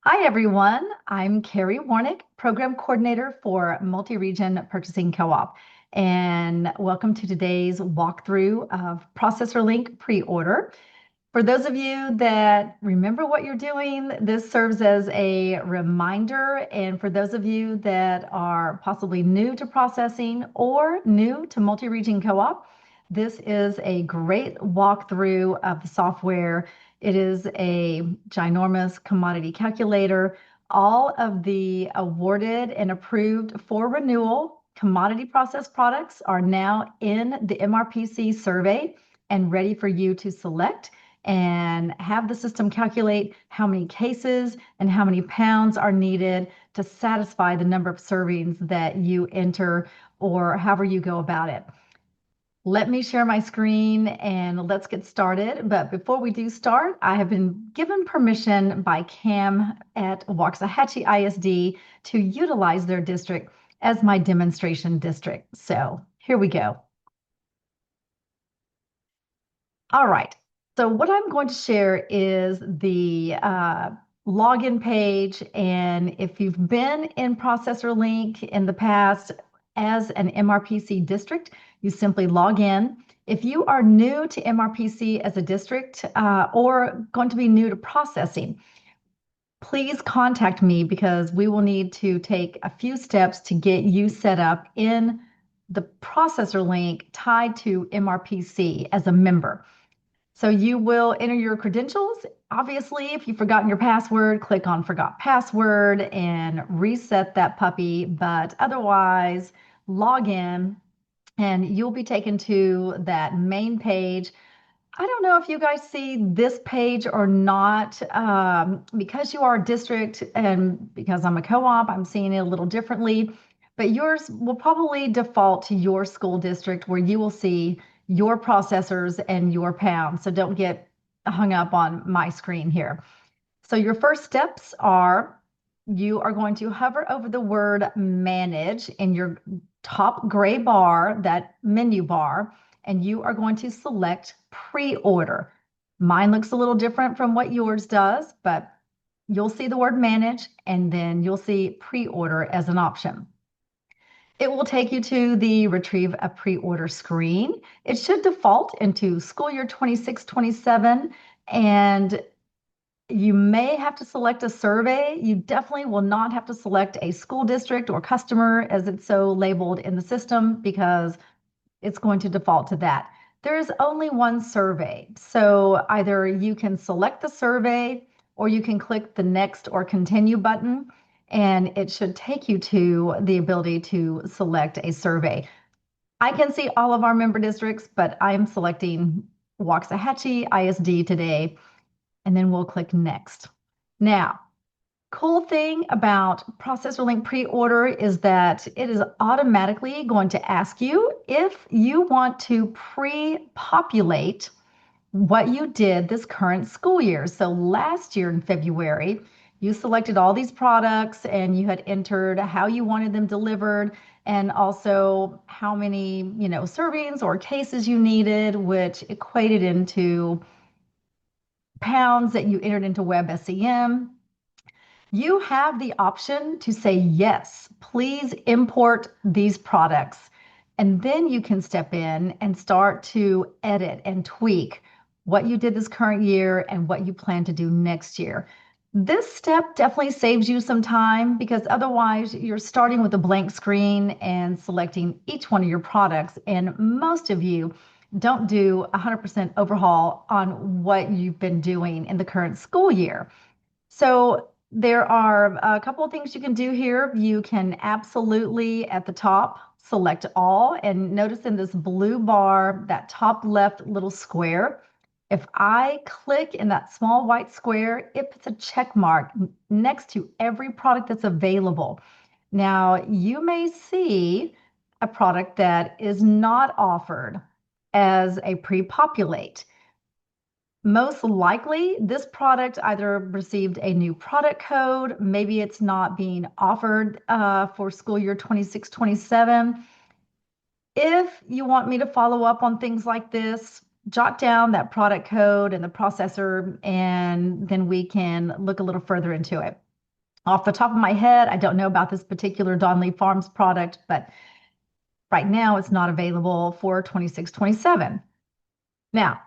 Hi, everyone. I'm Carrie Warnick, Program Coordinator for Multi-Region Purchasing Co-op, and welcome to today's walkthrough of ProcessorLink Pre-Order. For those of you that remember what you're doing, this serves as a reminder, and for those of you that are possibly new to processing or new to multi-region co-op, this is a great walkthrough of the software. It is a ginormous commodity calculator. All of the awarded and approved for renewal commodity process products are now in the MRPC survey and ready for you to select and have the system calculate how many cases and how many pounds are needed to satisfy the number of servings that you enter or however you go about it. Let me share my screen and let's get started. But before we do start, I have been given permission by CAM at Waxahachie ISD to utilize their district as my demonstration district. So here we go. All right. So what I'm going to share is the login page. And if you've been in ProcessorLink in the past as an MRPC district, you simply log in. If you are new to MRPC as a district or going to be new to processing, please contact me because we will need to take a few steps to get you set up in the ProcessorLink tied to MRPC as a member. So you will enter your credentials. Obviously, if you've forgotten your password, click on Forgot Password and reset that puppy. But otherwise, log in and you'll be taken to that main page. I don't know if you guys see this page or not. Because you are a district and because I'm a co-op, I'm seeing it a little differently. But yours will probably default to your school district where you will see your processors and your pounds. So don't get hung up on my screen here. So your first steps are you are going to hover over the word manage in your top gray bar, that menu bar, and you are going to select pre-order. Mine looks a little different from what yours does, but you'll see the word manage and then you'll see pre-order as an option. It will take you to the retrieve a pre-order screen. It should default into school year 26-27, and you may have to select a survey. You definitely will not have to select a school district or customer as it's so labeled in the system because it's going to default to that. There is only one survey. So either you can select the survey or you can click the next or continue button and it should take you to the ability to select a survey. I can see all of our member districts, but I'm selecting Waxahachie ISD today, and then we'll click next. Now, cool thing about ProcessorLink Pre-Order is that it is automatically going to ask you if you want to pre-populate what you did this current school year. So last year in February, you selected all these products and you had entered how you wanted them delivered and also how many, servings or cases you needed, which equated into pounds that you entered into WebSEM. You have the option to say, yes, please import these products. And then you can step in and start to edit and tweak what you did this current year and what you plan to do next year. This step definitely saves you some time because otherwise you're starting with a blank screen and selecting each one of your products. And most of you don't do 100% overhaul on what you've been doing in the current school year. So there are a couple of things you can do here. You can absolutely at the top select all, and notice in this blue bar, that top left little square, if I click in that small white square, it puts a check mark next to every product that's available. Now, you may see a product that is not offered as a pre-populate. Most likely, this product either received a new product code, maybe it's not being offered for school year 26-27. If you want me to follow up on things like this, jot down that product code and the processor, and then we can look a little further into it. Off the top of my head, I don't know about this particular Donley Farms product, but right now it's not available for 26-27. Now,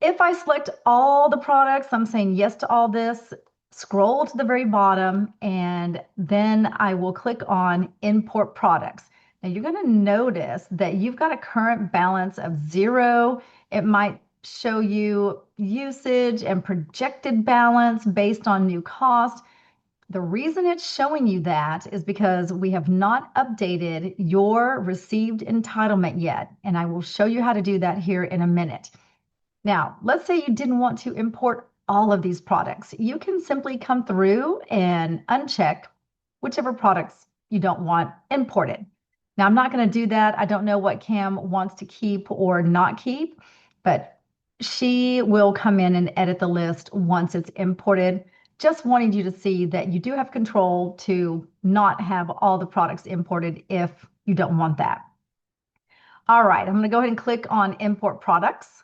if I select all the products, I'm saying yes to all this, scroll to the very bottom, and then I will click on import products. Now you're going to notice that you've got a current balance of 0. It might show you usage and projected balance based on new cost. The reason it's showing you that is because we have not updated your received entitlement yet, and I will show you how to do that here in a minute. Now, let's say you didn't want to import all of these products. You can simply come through and uncheck whichever products you don't want imported. Now, I'm not going to do that. I don't know what Cam wants to keep or not keep, but she will come in and edit the list once it's imported. Just wanting you to see that you do have control to not have all the products imported if you don't want that. All right, I'm going to go ahead and click on import products.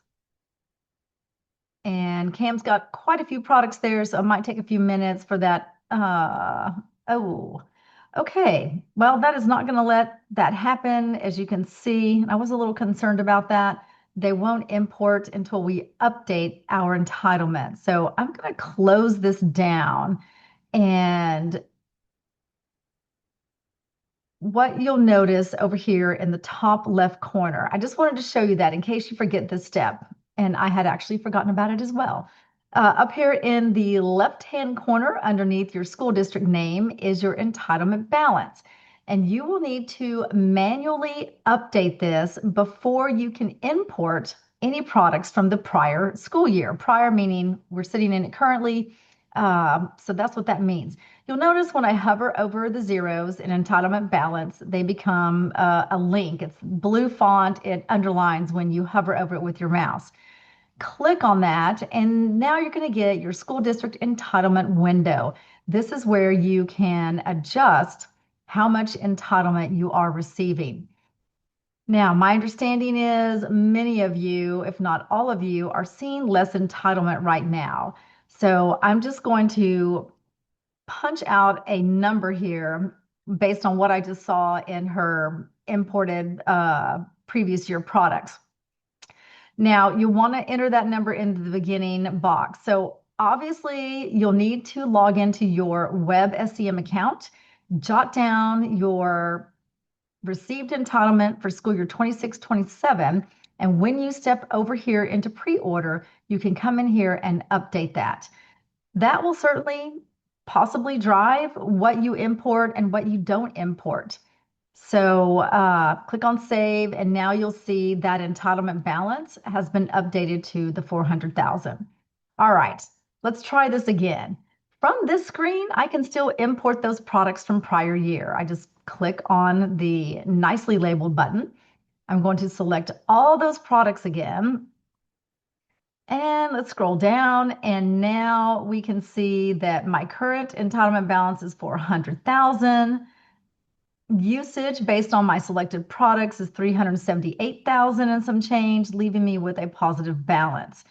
And Cam's got quite a few products there, so it might take a few minutes for that. Oh, okay. Well, that is not going to let that happen, as you can see. I was a little concerned about that. They won't import until we update our entitlement. So I'm going to close this down. And what you'll notice over here in the top left corner, I just wanted to show you that in case you forget this step. And I had actually forgotten about it as well. Up here in the left-hand corner underneath your school district name is your entitlement balance. And you will need to manually update this before you can import any products from the prior school year. Prior meaning we're sitting in it currently. So that's what that means. You'll notice when I hover over the zeros in entitlement balance, they become a link. It's blue font. It underlines when you hover over it with your mouse. Click on that, and now you're going to get your school district entitlement window. This is where you can adjust how much entitlement you are receiving. Now, my understanding is many of you, if not all of you, are seeing less entitlement right now. So I'm just going to punch out a number here based on what I just saw in her imported previous year products. Now, you want to enter that number into the beginning box. So obviously, you'll need to log into your web SCM account, jot down your received entitlement for school year 26-27. And when you step over here into pre-order, you can come in here and update that. That will certainly possibly drive what you import and what you don't import. So click on save, and now you'll see that entitlement balance has been updated to the 400,000. All right, let's try this again. From this screen, I can still import those products from prior year. I just click on the nicely labeled button. I'm going to select all those products again. And let's scroll down, and now we can see that my current entitlement balance is 400,000. Usage based on my selected products is 378,000 and some change, leaving me with a positive balance.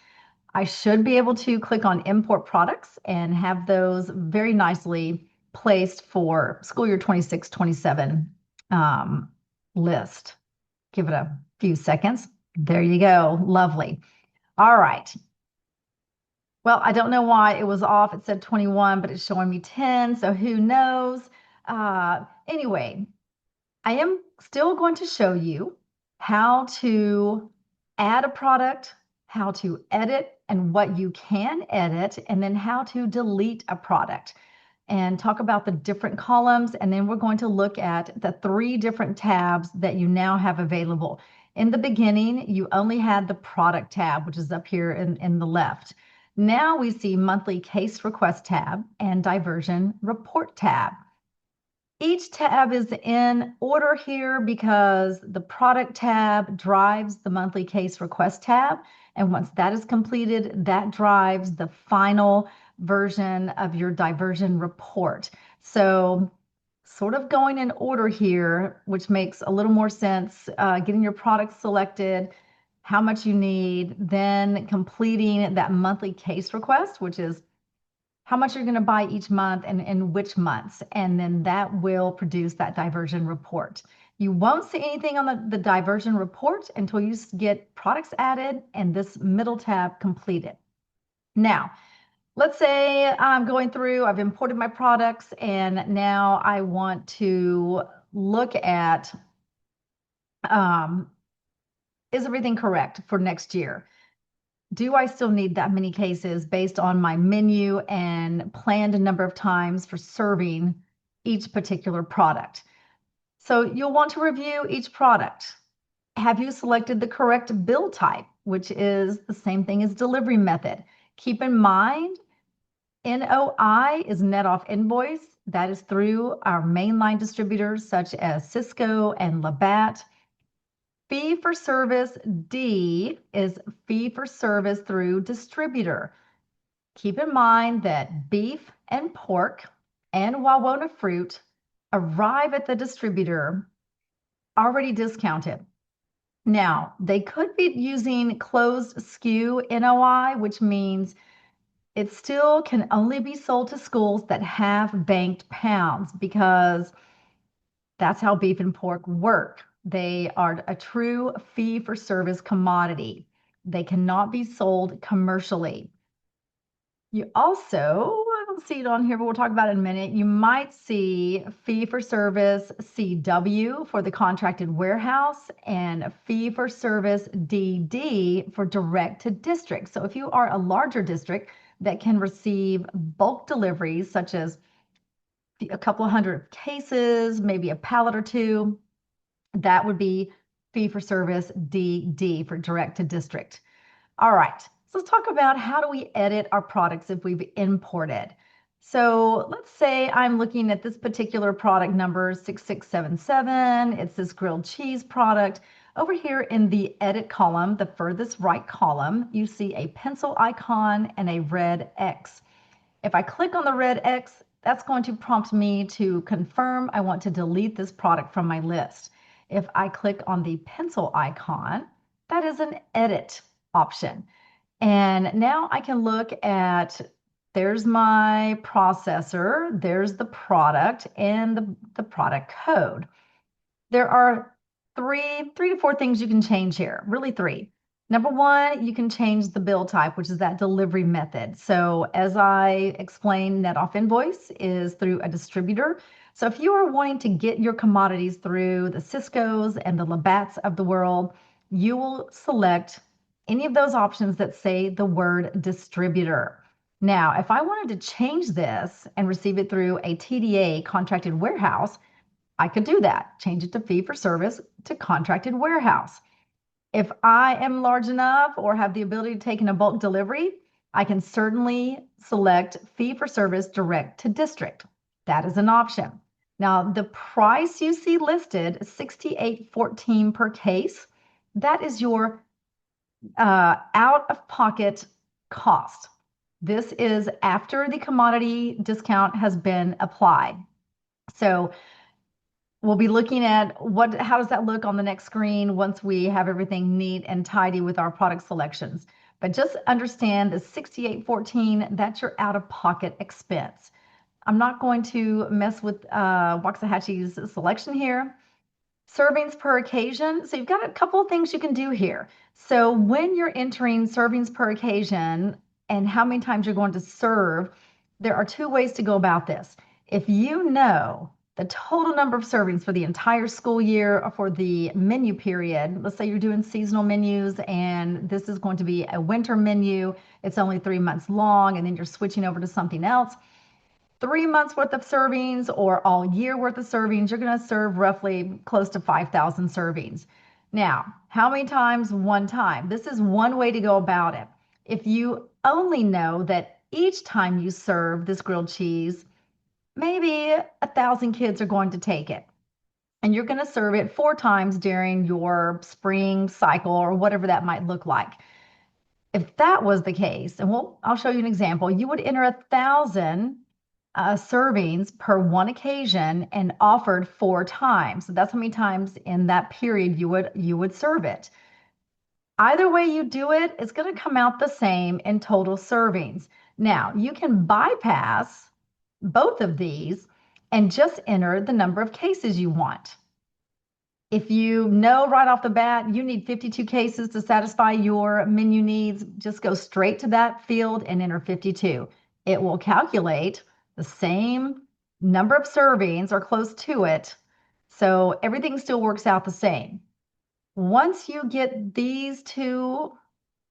I should be able to click on import products and have those very nicely placed for school year 26-27 list. Give it a few seconds. There you go. Lovely. All right. Well, I don't know why it was off. It said 21, but it's showing me 10, so who knows? Anyway, I am still going to show you how to add a product, how to edit and what you can edit, and then how to delete a product, and talk about the different columns. And then we're going to look at the 3 different tabs that you now have available. In the beginning, you only had the product tab, which is up here in the left. Now we see monthly case request tab and diversion report tab. Each tab is in order here because the product tab drives the monthly case request tab. And once that is completed, that drives the final version of your diversion report. So sort of going in order here, which makes a little more sense, getting your products selected, how much you need, then completing that monthly case request, which is how much you're going to buy each month and in which months. And then that will produce that diversion report. You won't see anything on the diversion report until you get products added and this middle tab completed. Now, let's say I'm going through, I've imported my products, and now I want to look at, is everything correct for next year? Do I still need that many cases based on my menu and planned number of times for serving each particular product? So you'll want to review each product. Have you selected the correct bill type, which is the same thing as delivery method? Keep in mind, NOI is net off invoice. That is through our mainline distributors such as Cisco and Labatt. Fee for service D is fee for service through distributor. Keep in mind that beef and pork and Wawona fruit arrive at the distributor already discounted. Now, they could be using closed SKU NOI, which means it still can only be sold to schools that have banked pounds, because that's how beef and pork work. They are a true fee-for-service commodity. They cannot be sold commercially. You also, I don't see it on here, but we'll talk about it in a minute. You might see fee-for-service CW for the contracted warehouse and fee-for-service DD for direct to district. So if you are a larger district that can receive bulk deliveries, such as a couple of hundred cases, maybe a pallet or two, that would be fee-for-service DD for direct to district. All right, so let's talk about how do we edit our products if we've imported. So let's say I'm looking at this particular product number 6677. It's this grilled cheese product. Over here in the edit column, the furthest right column, you see a pencil icon and a red X. If I click on the red X, that's going to prompt me to confirm I want to delete this product from my list. If I click on the pencil icon, that is an edit option. And now I can look at, there's my processor, there's the product, and the product code. There are three to four things you can change here, really three. Number one, you can change the bill type, which is that delivery method. So as I explained, net off invoice is through a distributor. So if you are wanting to get your commodities through the Ciscos and the Labatts of the world, you will select any of those options that say the word distributor. Now, if I wanted to change this and receive it through a TDA, contracted warehouse, I could do that. Change it to fee for service to contracted warehouse. If I am large enough or have the ability to take in a bulk delivery, I can certainly select fee for service direct to district. That is an option. Now, the price you see listed, $68.14 per case, that is your out-of-pocket cost. This is after the commodity discount has been applied. So we'll be looking at how does that look on the next screen once we have everything neat and tidy with our product selections. But just understand the $68.14, that's your out-of-pocket expense. I'm not going to mess with Waxahachie's selection here. Servings per occasion. So you've got a couple of things you can do here. So when you're entering servings per occasion and how many times you're going to serve, there are two ways to go about this. If you know the total number of servings for the entire school year or for the menu period, let's say you're doing seasonal menus and this is going to be a winter menu, it's only 3 months long, and then you're switching over to something else. 3 months worth of servings or all year worth of servings, you're going to serve roughly close to 5,000 servings. Now, how many times? One time. This is one way to go about it. If you only know that each time you serve this grilled cheese, maybe 1,000 kids are going to take it, and you're going to serve it 4 times during your spring cycle or whatever that might look like. If that was the case, and I'll show you an example, you would enter 1,000 servings per one occasion and offered 4 times. So that's how many times in that period you would serve it. Either way you do it, it's going to come out the same in total servings. Now, you can bypass both of these and just enter the number of cases you want. If you know right off the bat you need 52 cases to satisfy your menu needs, just go straight to that field and enter 52. It will calculate the same number of servings or close to it, so everything still works out the same. Once you get these two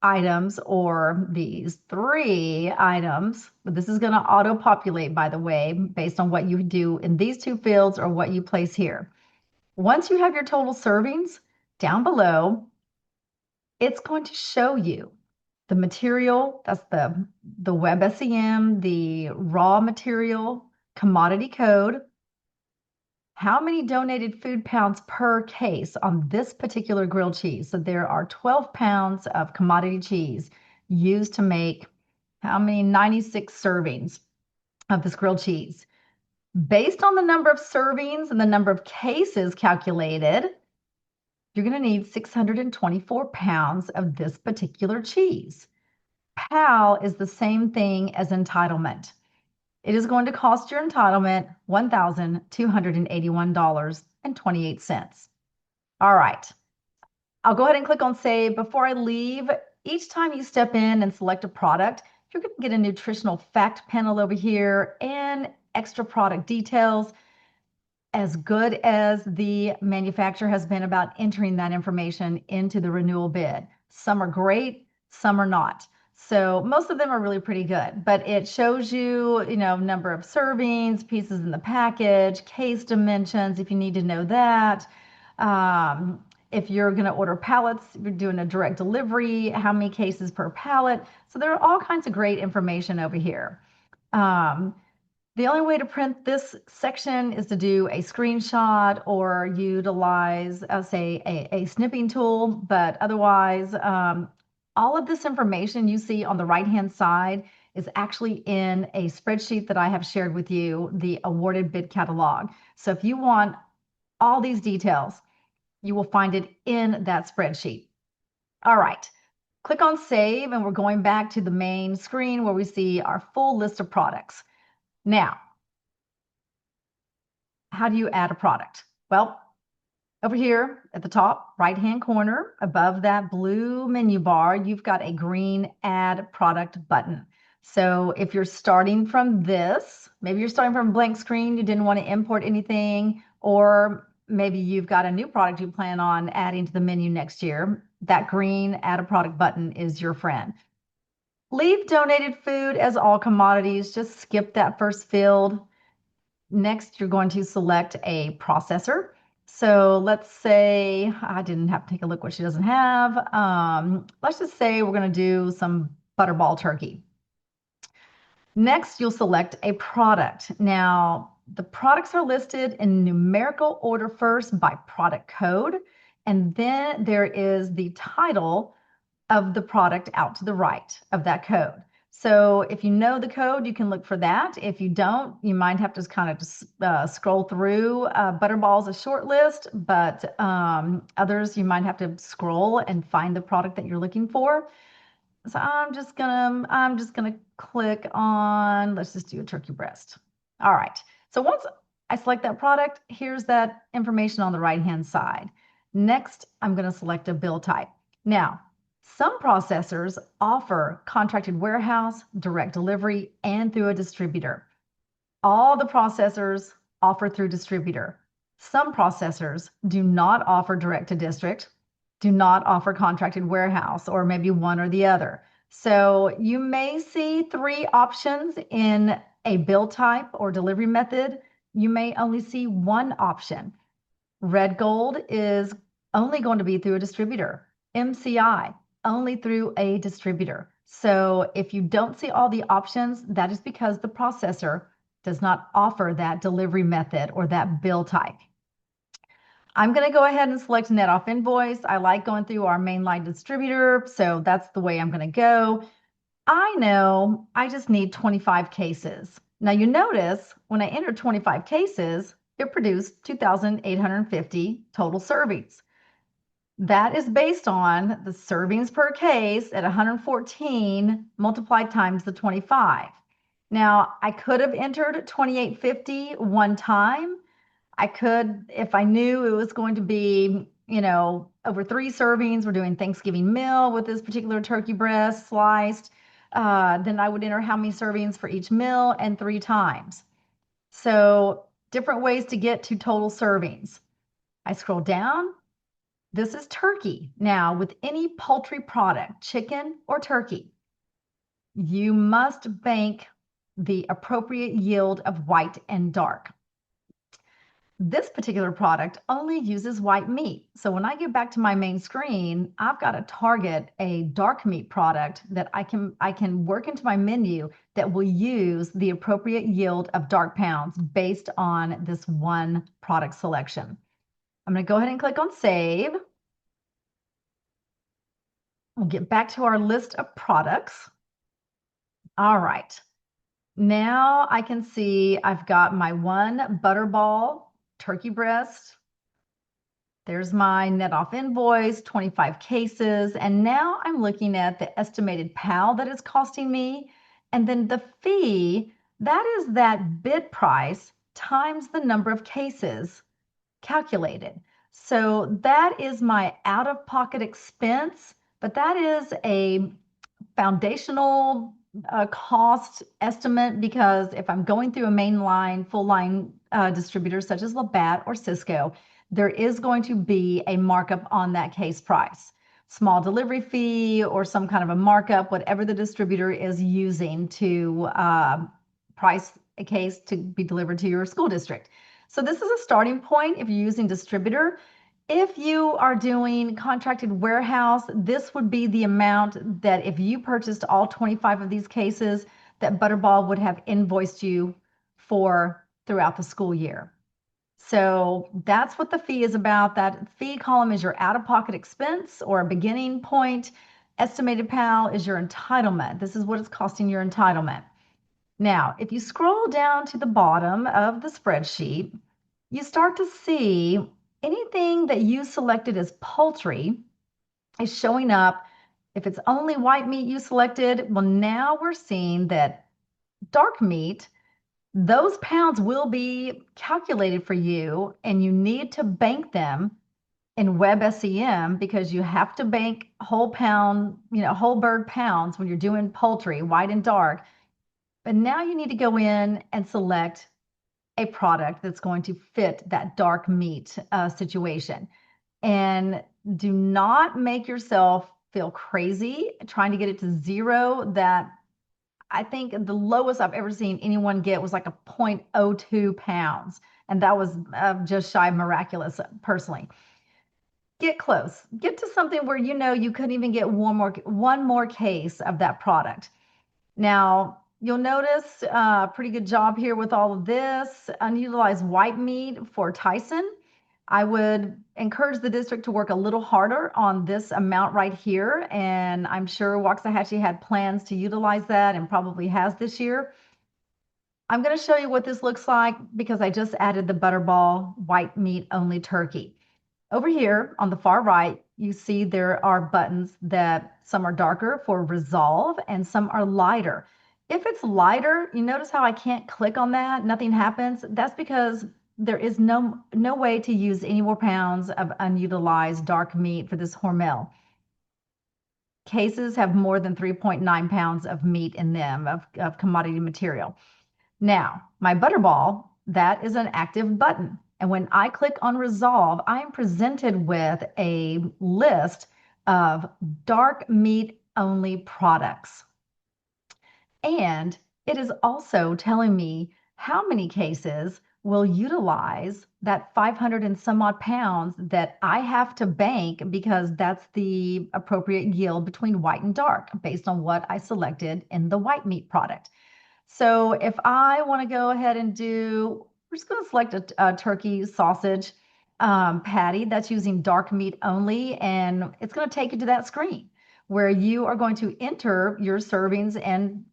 items or these three items, but this is going to auto-populate, by the way, based on what you do in these two fields or what you place here. Once you have your total servings, down below, it's going to show you the material, that's the web SEM, the raw material, commodity code, how many donated food pounds per case on this particular grilled cheese. So there are 12 pounds of commodity cheese used to make how many? 96 servings of this grilled cheese. Based on the number of servings and the number of cases calculated, you're going to need 624 pounds of this particular cheese. PAL is the same thing as entitlement. It is going to cost your entitlement $1,281.28. All right, I'll go ahead and click on save. Before I leave, each time you step in and select a product, you're going to get a nutritional fact panel over here and extra product details. As good as the manufacturer has been about entering that information into the renewal bid. Some are great, some are not. So most of them are really pretty good, but it shows you, number of servings, pieces in the package, case dimensions, if you need to know that. If you're going to order pallets, you're doing a direct delivery, how many cases per pallet. So there are all kinds of great information over here. The only way to print this section is to do a screenshot or utilize, say, a snipping tool, but otherwise, all of this information you see on the right-hand side is actually in a spreadsheet that I have shared with you, the awarded bid catalog. So if you want all these details, you will find it in that spreadsheet. All right, click on save, and we're going back to the main screen where we see our full list of products. Now, how do you add a product? Well, over here at the top right-hand corner, above that blue menu bar, you've got a green Add Product button. So if you're starting from this, maybe you're starting from a blank screen, you didn't want to import anything, or maybe you've got a new product you plan on adding to the menu next year, that green Add a Product button is your friend. Leave donated food as all commodities. Just skip that first field. Next, you're going to select a processor. So let's say, I didn't have to take a look what she doesn't have. Let's just say we're going to do some butterball turkey. Next, you'll select a product. Now, the products are listed in numerical order first by product code, and then there is the title of the product out to the right of that code. So if you know the code, you can look for that. If you don't, you might have to kind of just, scroll through. Butterball's a short list, but others you might have to scroll and find the product that you're looking for. So I'm just gonna click on, let's just do a turkey breast. All right. So once I select that product, here's that information on the right-hand side. Next, I'm going to select a bill type. Now, some processors offer contracted warehouse, direct delivery, and through a distributor. All the processors offer through distributor. Some processors do not offer direct to district, do not offer contracted warehouse, or maybe one or the other. So you may see three options in a bill type or delivery method. You may only see one option. Red Gold is only going to be through a distributor. MCI, only through a distributor. So if you don't see all the options, that is because the processor does not offer that delivery method or that bill type. I'm going to go ahead and select net off invoice. I like going through our mainline distributor, so that's the way I'm going to go. I know I just need 25 cases. Now you notice when I entered 25 cases, it produced 2,850 total servings. That is based on the servings per case at 114 multiplied times the 25. Now, I could have entered 2850 one time. I could, if I knew it was going to be, over 3 servings, we're doing Thanksgiving meal with this particular turkey breast sliced, then I would enter how many servings for each meal and 3 times. So different ways to get to total servings. I scroll down. This is turkey. Now, with any poultry product, chicken or turkey, you must bank the appropriate yield of white and dark. This particular product only uses white meat. So when I get back to my main screen, I've got to target a dark meat product that I can work into my menu that will use the appropriate yield of dark pounds based on this one product selection. I'm going to go ahead and click on save. We'll get back to our list of products. All right. Now I can see I've got my one Butterball turkey breast. There's my net off invoice, 25 cases. And now I'm looking at the estimated PAL that it's costing me. And then the fee, that is that bid price times the number of cases calculated. So that is my out-of-pocket expense, but that is a foundational cost estimate, because if I'm going through a mainline, full line distributor such as Labatt or Cisco, there is going to be a markup on that case price. Small delivery fee or some kind of a markup, whatever the distributor is using to price a case to be delivered to your school district. So this is a starting point if you're using distributor. If you are doing contracted warehouse, this would be the amount that if you purchased all 25 of these cases, that Butterball would have invoiced you for throughout the school year. So that's what the fee is about. That fee column is your out-of-pocket expense or a beginning point. Estimated PAL is your entitlement. This is what it's costing your entitlement. Now, if you scroll down to the bottom of the spreadsheet, you start to see anything that you selected as poultry is showing up. If it's only white meat you selected, well, now we're seeing that dark meat, those pounds will be calculated for you, and you need to bank them in WebSEM because you have to bank whole pound, whole bird pounds when you're doing poultry, white and dark. But now you need to go in and select a product that's going to fit that dark meat situation. And do not make yourself feel crazy trying to get it to zero. That I think the lowest I've ever seen anyone get was like a 0.02 pounds. And that was just shy of miraculous personally. Get close. Get to something where you couldn't even get one more case of that product. Now, you'll notice a pretty good job here with all of this. Unutilized white meat for Tyson. I would encourage the district to work a little harder on this amount right here. And I'm sure Waxahachie had plans to utilize that and probably has this year. I'm going to show you what this looks like because I just added the Butterball white meat only turkey. Over here on the far right, you see there are buttons that some are darker for resolve and some are lighter. If it's lighter, you notice how I can't click on that, nothing happens. That's because there is no way to use any more pounds of unutilized dark meat for this Hormel. Cases have more than 3.9 pounds of meat in them, of commodity material. Now, my Butterball, that is an active button. And when I click on resolve, I am presented with a list of dark meat only products. And it is also telling me how many cases will utilize that 500 and some odd pounds that I have to bank because that's the appropriate yield between white and dark based on what I selected in the white meat product. So if I want to go ahead and we're just going to select a turkey sausage patty that's using dark meat only, and it's going to take you to that screen where you are going to enter your servings and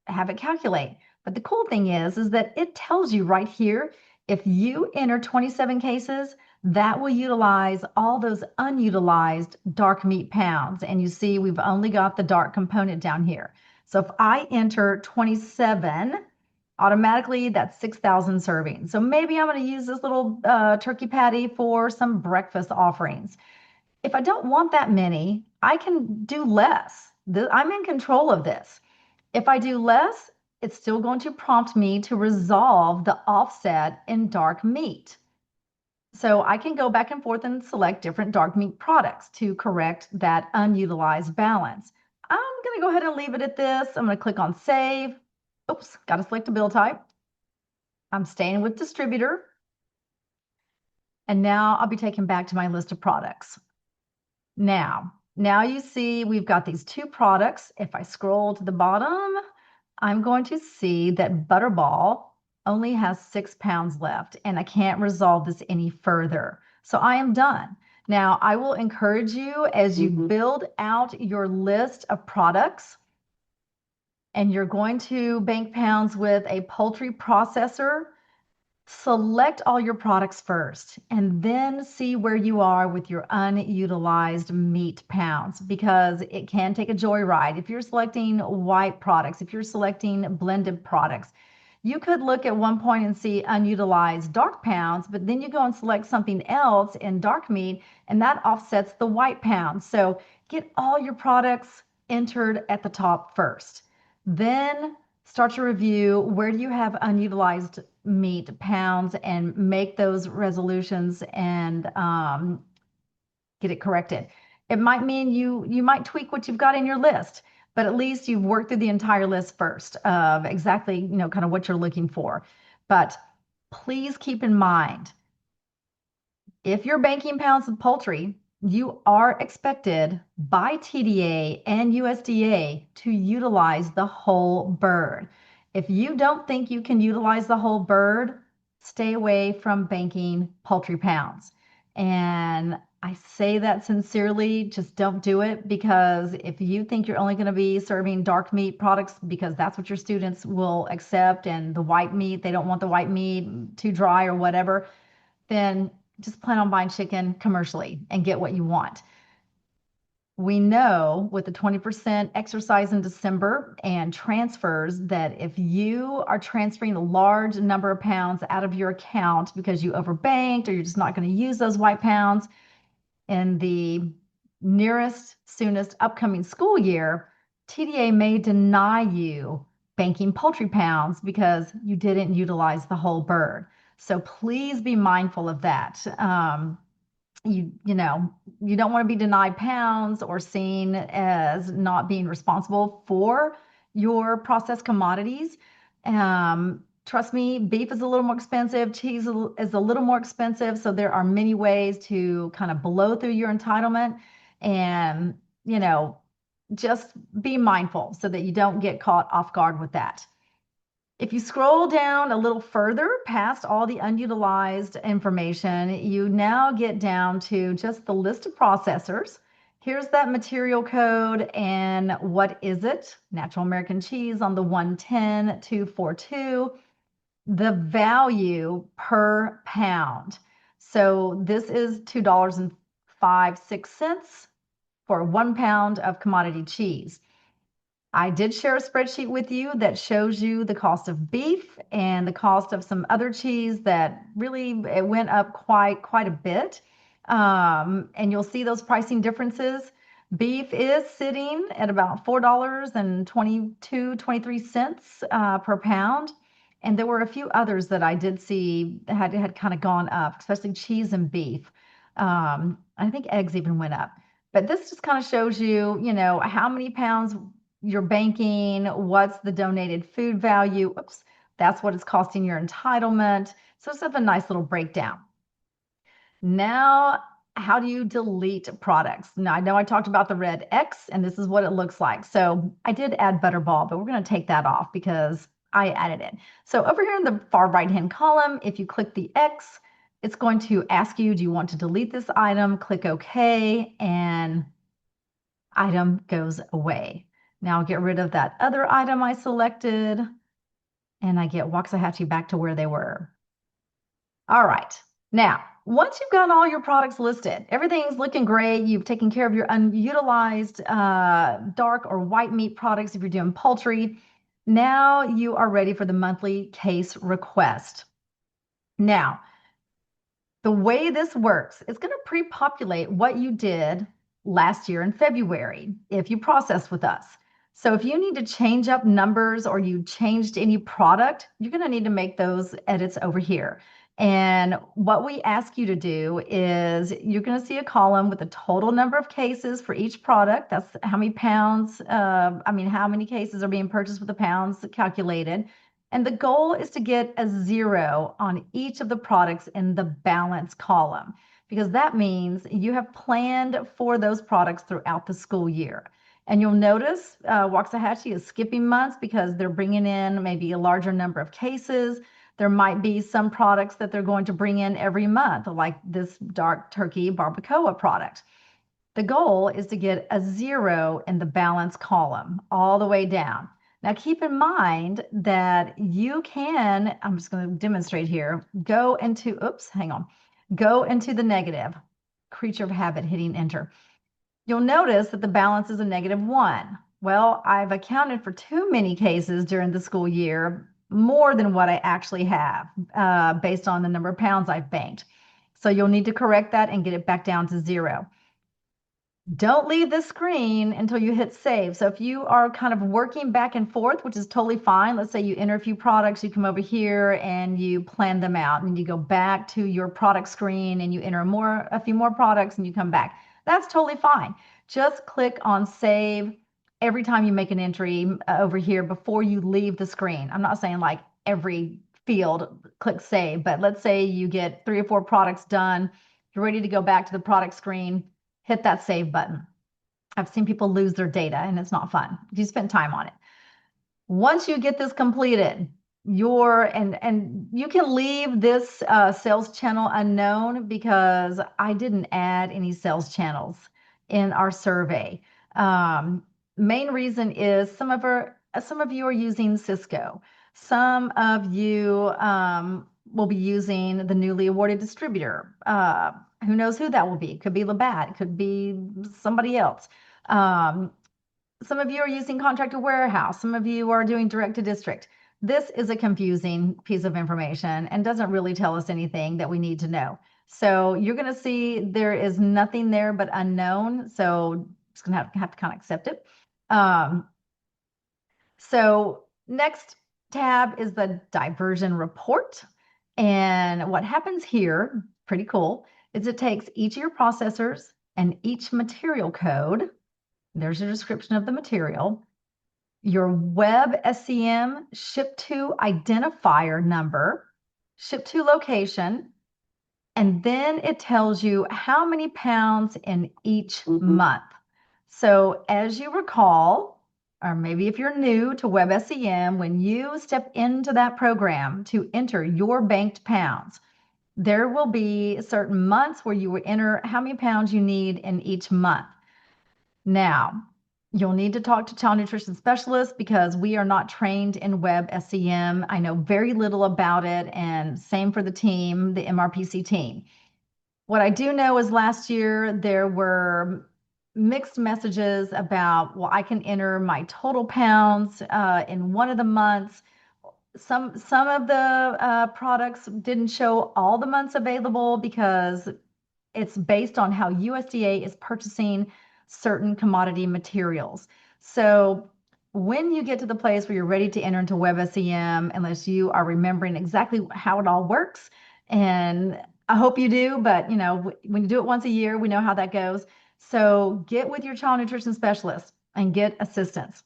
have it calculate. But the cool thing is that it tells you right here If you enter 27 cases, that will utilize all those unutilized dark meat pounds. And you see, we've only got the dark component down here. So if I enter 27, automatically that's 6,000 servings. So maybe I'm going to use this little turkey patty for some breakfast offerings. If I don't want that many, I can do less. I'm in control of this. If I do less, it's still going to prompt me to resolve the offset in dark meat. So I can go back and forth and select different dark meat products to correct that unutilized balance. I'm going to go ahead and leave it at this. I'm going to click on save. Oops, got to select a bill type. I'm staying with distributor. And now I'll be taken back to my list of products. Now you see we've got these two products. If I scroll to the bottom, I'm going to see that Butterball only has 6 pounds left, and I can't resolve this any further. So I am done. Now, I will encourage you as you build out your list of products, and you're going to bank pounds with a poultry processor, select all your products first and then see where you are with your unutilized meat pounds, because it can take a joyride. If you're selecting white products, if you're selecting blended products, you could look at one point and see unutilized dark pounds, but then you go and select something else in dark meat and that offsets the white pounds. So get all your products entered at the top first. Then start to review where do you have unutilized meat pounds and make those resolutions and get it corrected. It might mean you might tweak what you've got in your list, but at least you've worked through the entire list first of exactly, kind of what you're looking for. But please keep in mind, if you're banking pounds of poultry, you are expected by TDA and USDA to utilize the whole bird. If you don't think you can utilize the whole bird, stay away from banking poultry pounds. And I say that sincerely, just don't do it, because if you think you're only going to be serving dark meat products because that's what your students will accept, and the white meat, they don't want the white meat too dry or whatever, then just plan on buying chicken commercially and get what you want. We know with the 20% exercise in December and transfers that if you are transferring a large number of pounds out of your account because you overbanked or you're just not going to use those white pounds in the nearest, soonest upcoming school year, TDA may deny you banking poultry pounds because you didn't utilize the whole bird. So please be mindful of that. You don't want to be denied pounds or seen as not being responsible for your processed commodities. Trust me, beef is a little more expensive, cheese is a little more expensive, so there are many ways to kind of blow through your entitlement, and just be mindful so that you don't get caught off guard with that. If you scroll down a little further past all the unutilized information, you now get down to just the list of processors. Here's that material code, and what is it? Natural American cheese on the 110242. The value per pound. So this is $2.56 for 1 pound of commodity cheese. I did share a spreadsheet with you that shows you the cost of beef and the cost of some other cheese that really it went up quite a bit. And you'll see those pricing differences. Beef is sitting at about $4.23 per pound. And there were a few others that I did see had kind of gone up, especially cheese and beef. I think eggs even went up. But this just kind of shows you, how many pounds you're banking, what's the donated food value. Oops, that's what it's costing your entitlement. So it's a nice little breakdown. Now, how do you delete products? Now, I know I talked about the red X, and this is what it looks like. So I did add Butterball, but we're going to take that off because I added it. So over here in the far right-hand column, if you click the X, it's going to ask you, do you want to delete this item? Click OK, and item goes away. Now I'll get rid of that other item I selected, and I get Waxahachie back to where they were. All right. Now, once you've got all your products listed, everything's looking great. You've taken care of your unutilized dark or white meat products if you're doing poultry. Now you are ready for the monthly case request. Now, the way this works, it's going to pre-populate what you did last year in February if you processed with us. So if you need to change up numbers or you changed any product, you're going to need to make those edits over here. And what we ask you to do is you're going to see a column with the total number of cases for each product. That's how many pounds, how many cases are being purchased with the pounds calculated. And the goal is to get a 0 on each of the products in the balance column, because that means you have planned for those products throughout the school year. And you'll notice Waxahachie is skipping months because they're bringing in maybe a larger number of cases. There might be some products that they're going to bring in every month, like this dark turkey barbacoa product. The goal is to get a 0 in the balance column all the way down. Now keep in mind that you can, I'm just going to demonstrate here, go into the negative, creature of habit hitting enter. You'll notice that the balance is a -1. Well, I've accounted for too many cases during the school year, more than what I actually have, based on the number of pounds I've banked. So you'll need to correct that and get it back down to 0. Don't leave the screen until you hit save. So if you are kind of working back and forth, which is totally fine, let's say you enter a few products, you come over here and you plan them out, and you go back to your product screen and you enter a few more products and you come back. That's totally fine. Just click on save every time you make an entry over here before you leave the screen. I'm not saying like every field click save, but let's say you get 3 or 4 products done, you're ready to go back to the product screen, hit that save button. I've seen people lose their data and it's not fun. You spent time on it. Once you get this completed, and you can leave this sales channel unknown because I didn't add any sales channels in our survey. Main reason is some of you are using Cisco. Some of you will be using the newly awarded distributor. Who knows who that will be? It could be Labatt, it could be somebody else. Some of you are using contracted warehouse. Some of you are doing direct to district. This is a confusing piece of information and doesn't really tell us anything that we need to know. So you're going to see there is nothing there but unknown. So just going to have to kind of accept it. So next tab is the diversion report. And what happens here, pretty cool, is it takes each of your processors and each material code. There's a description of the material, your web SCM ship to identifier number, ship to location, and then it tells you how many pounds in each month. So as you recall, or maybe if you're new to web SCM, when you step into that program to enter your banked pounds, there will be certain months where you will enter how many pounds you need in each month. Now, you'll need to talk to child nutrition specialists because we are not trained in web SCM. I know very little about it, and same for the team, the MRPC team. What I do know is last year there were mixed messages about, well, I can enter my total pounds in one of the months. Some of the products didn't show all the months available because it's based on how USDA is purchasing certain commodity materials. So when you get to the place where you're ready to enter into WebSEM, unless you are remembering exactly how it all works, and I hope you do, but when you do it once a year, we know how that goes. So get with your child nutrition specialist and get assistance.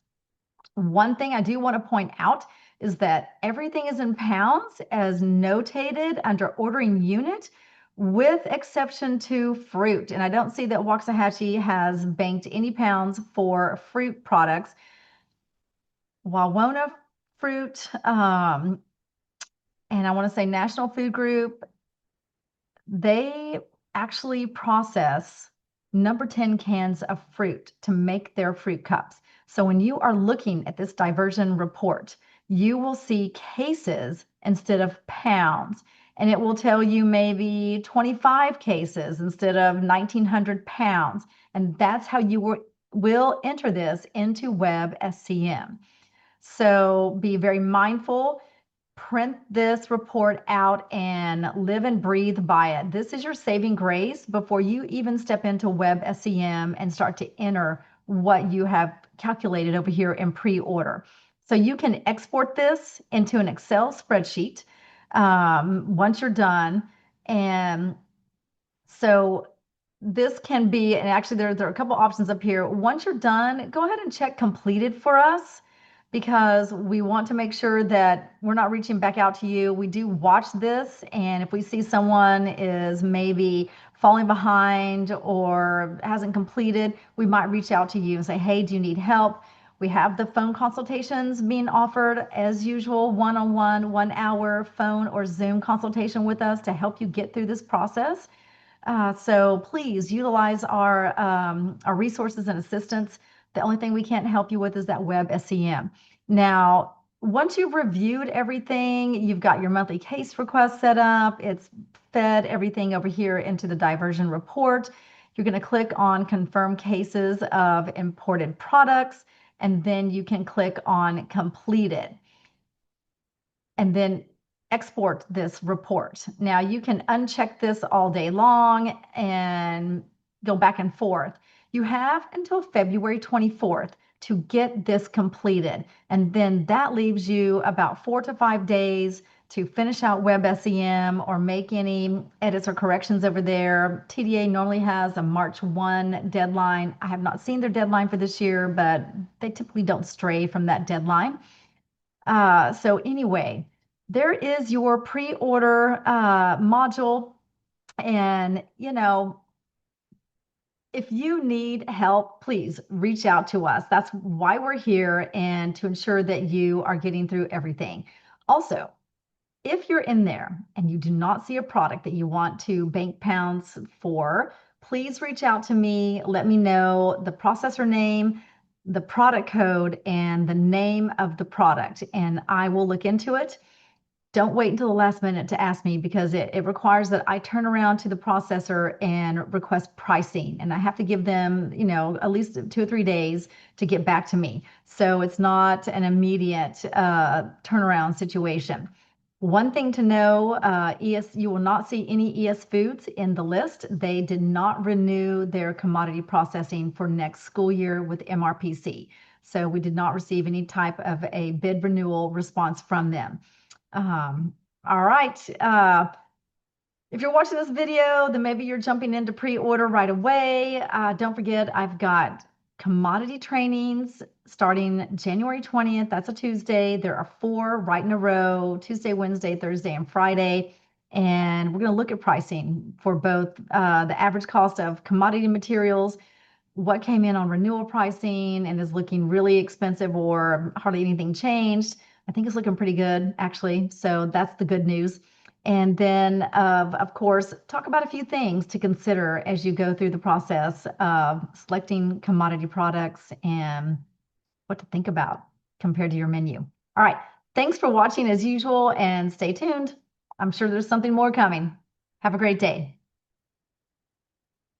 One thing I do want to point out is that everything is in pounds as notated under ordering unit, with exception to fruit. And I don't see that Waxahachie has banked any pounds for fruit products. Wawona fruit, and I want to say National Food Group, they actually process number 10 cans of fruit to make their fruit cups. So when you are looking at this diversion report, you will see cases instead of pounds. and it will tell you maybe 25 cases instead of 1,900 pounds. And that's how you will enter this into Web SCM. So be very mindful. Print this report out and live and breathe by it. This is your saving grace before you even step into Web SCM and start to enter what you have calculated over here in pre-order. So you can export this into an Excel spreadsheet once you're done. And so this can be, and actually there are a couple options up here. Once you're done, go ahead and check completed for us because we want to make sure that we're not reaching back out to you. We do watch this, and if we see someone is maybe falling behind or hasn't completed, we might reach out to you and say, hey, do you need help? We have the phone consultations being offered as usual, one-on-one, 1 hour phone or Zoom consultation with us to help you get through this process. So please utilize our resources and assistance. The only thing we can't help you with is that Web SCM. Now, once you've reviewed everything, you've got your monthly case request set up, it's fed everything over here into the diversion report. You're going to click on confirm cases of imported products, and then you can click on completed. And then export this report. Now you can uncheck this all day long and go back and forth. You have until February 24th to get this completed. And then that leaves you about 4 to 5 days to finish out Web SEM or make any edits or corrections over there. TDA normally has a March 1 deadline. I have not seen their deadline for this year, but they typically don't stray from that deadline. So anyway, there is your pre-order module. And, if you need help, please reach out to us. That's why we're here and to ensure that you are getting through everything. Also, if you're in there and you do not see a product that you want to bank pounds for, please reach out to me. Let me know the processor name, the product code, and the name of the product, and I will look into it. Don't wait until the last minute to ask me because it requires that I turn around to the processor and request pricing. And I have to give them, at least 2 or 3 days to get back to me. So it's not an immediate turnaround situation. One thing to know, you will not see any ES Foods in the list. They did not renew their commodity processing for next school year with MRPC. So we did not receive any type of a bid renewal response from them. All right. If you're watching this video, then maybe you're jumping into pre-order right away. Don't forget, I've got commodity trainings starting January 20th. That's a Tuesday. There are 4 right in a row, Tuesday, Wednesday, Thursday, and Friday. And we're going to look at pricing for both the average cost of commodity materials, what came in on renewal pricing and is looking really expensive or hardly anything changed. I think it's looking pretty good, actually. So that's the good news. And then, of course, talk about a few things to consider as you go through the process of selecting commodity products and what to think about compared to your menu. All right. Thanks for watching as usual, and stay tuned. I'm sure there's something more coming. Have a great day.